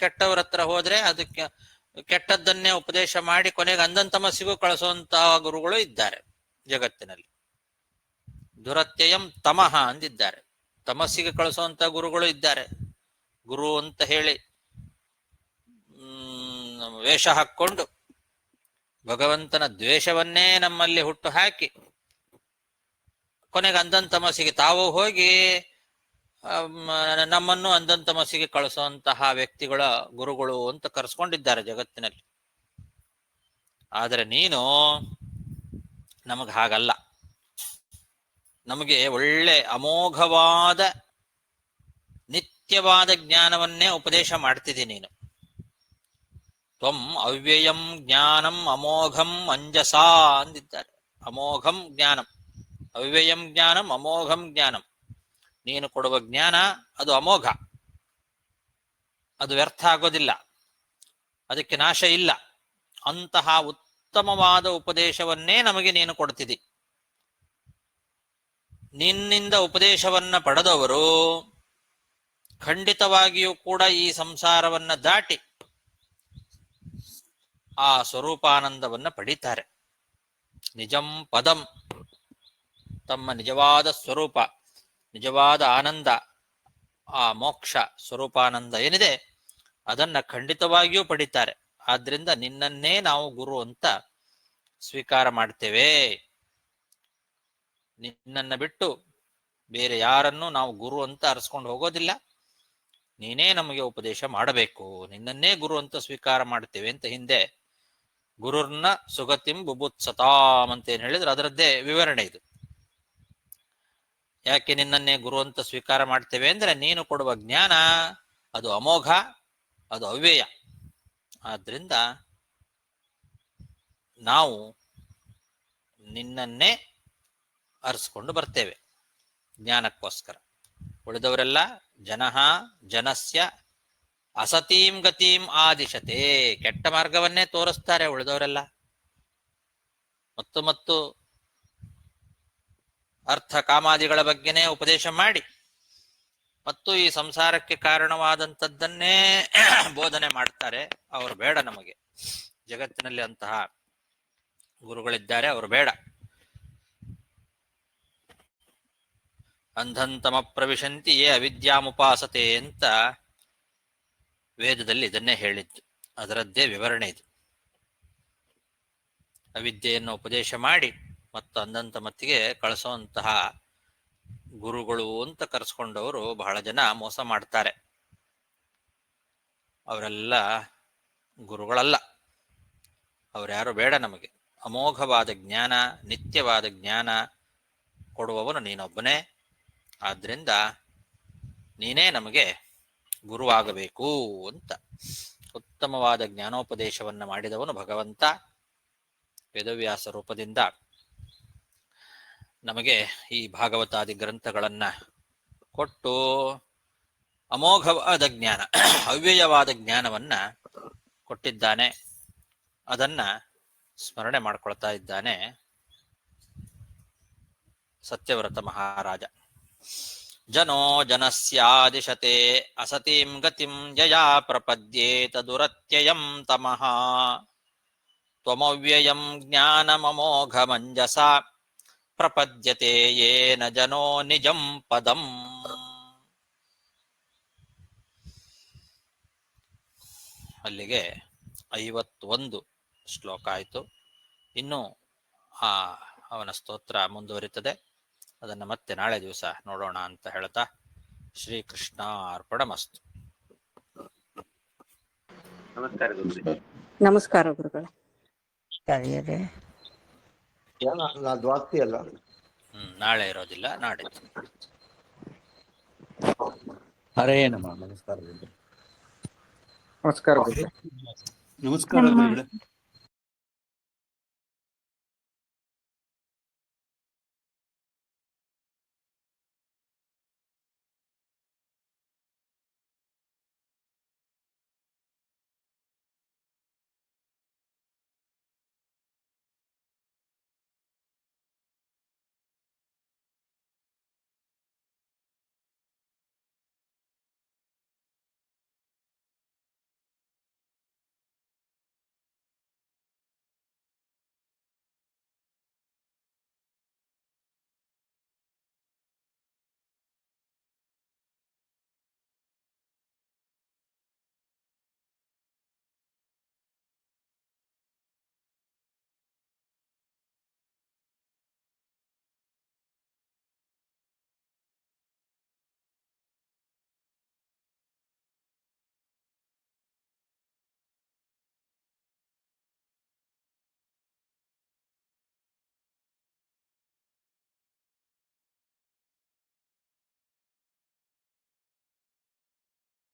ಕೆಟ್ಟವರ ಹತ್ರ ಹೋದ್ರೆ ಅದಕ್ಕೆ ಕೆಟ್ಟದ್ದನ್ನೇ ಉಪದೇಶ ಮಾಡಿ ಕೊನೆಗೆ ಅಂಧಂತಮಸ್ಸಿಗೂ ಕಳಿಸುವಂತಹ ಗುರುಗಳು ಇದ್ದಾರೆ ಜಗತ್ತಿನಲ್ಲಿ. ದುರತ್ಯಯಂ ತಮಃ ಅಂದಿದ್ದಾರೆ. ತಮಸ್ಸಿಗೆ ಕಳಿಸುವಂತ ಗುರುಗಳು ಇದ್ದಾರೆ. ಗುರು ಅಂತ ಹೇಳಿ ವೇಷ ಹಾಕ್ಕೊಂಡು ಭಗವಂತನ ದ್ವೇಷವನ್ನೇ ನಮ್ಮಲ್ಲಿ ಹುಟ್ಟು ಹಾಕಿ ಕೊನೆಗೆ ಅಂಧಂತಮಸ್ಸಿಗೆ ತಾವು ಹೋಗಿ ನಮ್ಮನ್ನು ಅಂಧಂತಮಸ್ಸಿಗೆ ಕಳಿಸುವಂತಹ ವ್ಯಕ್ತಿಗಳ ಗುರುಗಳು ಅಂತ ಕರೆಸ್ಕೊಂಡಿದ್ದಾರೆ ಜಗತ್ತಿನಲ್ಲಿ. ಆದರೆ ನೀನು ನಮಗ್ ಹಾಗಲ್ಲ. ನಮಗೆ ಒಳ್ಳೆ ಅಮೋಘವಾದ ನಿತ್ಯವಾದ ಜ್ಞಾನವನ್ನೇ ಉಪದೇಶ ಮಾಡ್ತಿದ್ದೀನಿ ನೀನು. ತ್ವಂ ಅವ್ಯಯಂ ಜ್ಞಾನಂ ಅಮೋಘಂ ಅಂಜಸಾ ಅಂದಿದ್ದಾರೆ. ಅಮೋಘಂ ಜ್ಞಾನಂ, ಅವ್ಯಯಂ ಜ್ಞಾನಂ, ಅಮೋಘಂ ಜ್ಞಾನಂ. ನೀನು ಕೊಡುವ ಜ್ಞಾನ ಅದು ಅಮೋಘ, ಅದು ವ್ಯರ್ಥ ಆಗೋದಿಲ್ಲ, ಅದಕ್ಕೆ ನಾಶ ಇಲ್ಲ. ಅಂತಹ ಉತ್ತಮವಾದ ಉಪದೇಶವನ್ನೇ ನಮಗೆ ನೀನು ಕೊಡ್ತಿದ್ದಿ. ನಿನ್ನಿಂದ ಉಪದೇಶವನ್ನ ಪಡೆದವರು ಖಂಡಿತವಾಗಿಯೂ ಕೂಡ ಈ ಸಂಸಾರವನ್ನ ದಾಟಿ ಆ ಸ್ವರೂಪಾನಂದವನ್ನ ಪಡೀತಾರೆ. ನಿಜಂ ಪದಂ, ತಮ್ಮ ನಿಜವಾದ ಸ್ವರೂಪ, ನಿಜವಾದ ಆನಂದ, ಆ ಮೋಕ್ಷ ಸ್ವರೂಪಾನಂದ ಏನಿದೆ ಅದನ್ನ ಖಂಡಿತವಾಗಿಯೂ ಪಡಿತಾರೆ. ಆದ್ರಿಂದ ನಿನ್ನನ್ನೇ ನಾವು ಗುರು ಅಂತ ಸ್ವೀಕಾರ ಮಾಡ್ತೇವೆ. ನಿನ್ನನ್ನ ಬಿಟ್ಟು ಬೇರೆ ಯಾರನ್ನೂ ನಾವು ಗುರು ಅಂತ ಅರಸ್ಕೊಂಡು ಹೋಗೋದಿಲ್ಲ. ನೀನೇ ನಮಗೆ ಉಪದೇಶ ಮಾಡಬೇಕು, ನಿನ್ನನ್ನೇ ಗುರು ಅಂತ ಸ್ವೀಕಾರ ಮಾಡ್ತೇವೆ ಅಂತ ಹಿಂದೆ ಗುರುರ್ನ ಸುಗತಿಂ ಬುಭುತ್ಸತಾಂ ಅಂತ ಏನ್ ಹೇಳಿದ್ರೆ ಅದರದ್ದೇ ವಿವರಣೆ ಇದು. ಯಾಕೆ ನಿನ್ನನ್ನೇ ಗುರು ಅಂತ ಸ್ವೀಕಾರ ಮಾಡ್ತೇವೆ ಅಂದ್ರೆ ನೀನು ಕೊಡುವ ಜ್ಞಾನ ಅದು ಅಮೋಘ, ಅದು ಅವ್ಯಯ. ಆದ್ರಿಂದ ನಾವು ನಿನ್ನನ್ನೇ ಅರಿಸ್ಕೊಂಡು ಬರ್ತೇವೆ ಜ್ಞಾನಕ್ಕೋಸ್ಕರ. ಉಳಿದವರೆಲ್ಲ ಜನಃ ಜನಸ್ಯ ಅಸತೀಂ ಗತಿಂ ಆದಿಶತೆ, ಕೆಟ್ಟ ಮಾರ್ಗವನ್ನೇ ತೋರಿಸ್ತಾರೆ ಉಳಿದವರೆಲ್ಲ. ಮತ್ತು ಅರ್ಥ ಕಾಮಾದಿಗಳ ಬಗ್ಗೆನೇ ಉಪದೇಶ ಮಾಡಿ ಮತ್ತು ಈ ಸಂಸಾರಕ್ಕೆ ಕಾರಣವಾದಂಥದ್ದನ್ನೇ ಬೋಧನೆ ಮಾಡ್ತಾರೆ. ಅವರು ಬೇಡ ನಮಗೆ. ಜಗತ್ತಿನಲ್ಲಿ ಅಂತಹ ಗುರುಗಳಿದ್ದಾರೆ, ಅವರು ಬೇಡ. ಅಂಧಂತಮ ಪ್ರವಿಶಂತಿ ಯೇ ಅವಿದ್ಯಾಮುಪಾಸತೆ ಅಂತ ವೇದದಲ್ಲಿ ಇದನ್ನೇ ಹೇಳಿದ್ದು. ಅದರದ್ದೇ ವಿವರಣೆ ಇದು. ಅವಿದ್ಯೆಯನ್ನು ಉಪದೇಶ ಮಾಡಿ ಮತ್ತು ಅಂಧಂತಮತ್ತಿಗೆ ಕಳಿಸುವಂತಹ ಗುರುಗಳು ಅಂತ ಕರೆಸ್ಕೊಂಡವರು ಬಹಳ ಜನ ಮೋಸ ಮಾಡ್ತಾರೆ. ಅವರೆಲ್ಲ ಗುರುಗಳಲ್ಲ, ಅವ್ರ್ಯಾರು ಬೇಡ ನಮಗೆ. ಅಮೋಘವಾದ ಜ್ಞಾನ, ನಿತ್ಯವಾದ ಜ್ಞಾನ ಕೊಡುವವನು ನೀನೊಬ್ಬನೇ. ಆದ್ರಿಂದ ನೀನೇ ನಮಗೆ ಗುರುವಾಗಬೇಕು ಅಂತ ಉತ್ತಮವಾದ ಜ್ಞಾನೋಪದೇಶವನ್ನ ಮಾಡಿದವನು ಭಗವಂತ ವೇದವ್ಯಾಸ ರೂಪದಿಂದ ನಮಗೆ ಈ ಭಾಗವತಾದಿ ಗ್ರಂಥಗಳನ್ನ ಕೊಟ್ಟು ಅಮೋಘವಾದ ಜ್ಞಾನ, ಅವ್ಯಯವಾದ ಜ್ಞಾನವನ್ನ ಕೊಟ್ಟಿದ್ದಾನೆ. ಅದನ್ನ ಸ್ಮರಣೆ ಮಾಡ್ಕೊಳ್ತಾ ಇದ್ದಾನೆ ಸತ್ಯವ್ರತ ಮಹಾರಾಜ. ಜನೋ ಜನಸ್ಯಾದಿಶತೆ ಅಸತಿಂ ಗತಿಂ ಯಯಾ ಪ್ರಪದ್ಯೇತ ದುರತ್ಯಯಂ ತಮಃ ತ್ವಮವ್ಯಯಂ ಜ್ಞಾನಮಮೋಘಮಂಜಸಾ ಪ್ರಪದ್ಯತೆ ಯೇನ ಜನೋ ನಿಜಂ ಪದಂ. ಅಲ್ಲಿಗೆ 51 ಶ್ಲೋಕ ಆಯಿತು. ಇನ್ನು ಅವನ ಸ್ತೋತ್ರ ಮುಂದುವರಿತದೆ. ಅದನ್ನು ಮತ್ತೆ ನಾಳೆ ದಿವಸ ನೋಡೋಣ ಅಂತ ಹೇಳ್ತಾ ಶ್ರೀಕೃಷ್ಣ ಅರ್ಪಣಮಸ್ತು. ನಮಸ್ಕಾರ ಗುರುಗಳೇ. ನಮಸ್ಕಾರ ಗುರುಗಳೇ. ದ್ವಾಸ್ತಿ ಅಲ್ಲ, ನಾಳೆ ಇರೋದಿಲ್ಲ, ನಾಡಿದ್ದು. ಹರೇ ನಮಃ. ನಮಸ್ಕಾರ. ನಮಸ್ಕಾರ ಗುರುಗಳೇ. ನಮಸ್ಕಾರ ಗುರುಗಳೇ.